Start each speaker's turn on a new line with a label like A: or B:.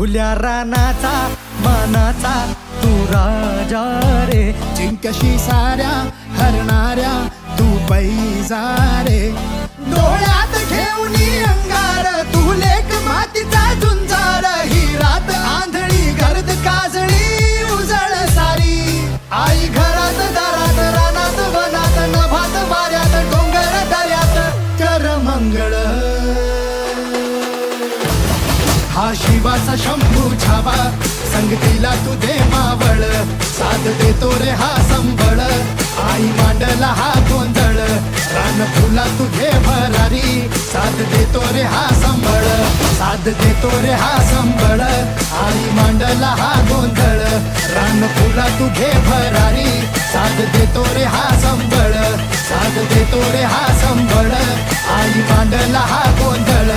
A: खुल्या रानाचा मानाचा तू राजा रे,
B: जिंकशी साऱ्या हरणाऱ्या तू पैजा रे. डोळ्यात घेऊन अंगार तू लेक मातीचा झुंजार, ही रात आंधळी गर्द काजळी उजळ सारी. आई घरात दारात रानात वनात नभात वाऱ्यात डोंगर दऱ्यात कर मंगळ. हा शिवाचा शंभू छावा संगतीला तू दे मावळ, साथ देतो रे हा संबळ. आई मांडला हा गोंधळ रान फुला तू घे भरारी, साथ देतो रे हा संबळ, साथ देतो रे हा संबळ. आई मांडला हा गोंधळ रान फुला तू घे भरारी, साथ देतो रे हा संबळ, साथ देतो रे हा संबळ. आई मांडला हा गोंधळ.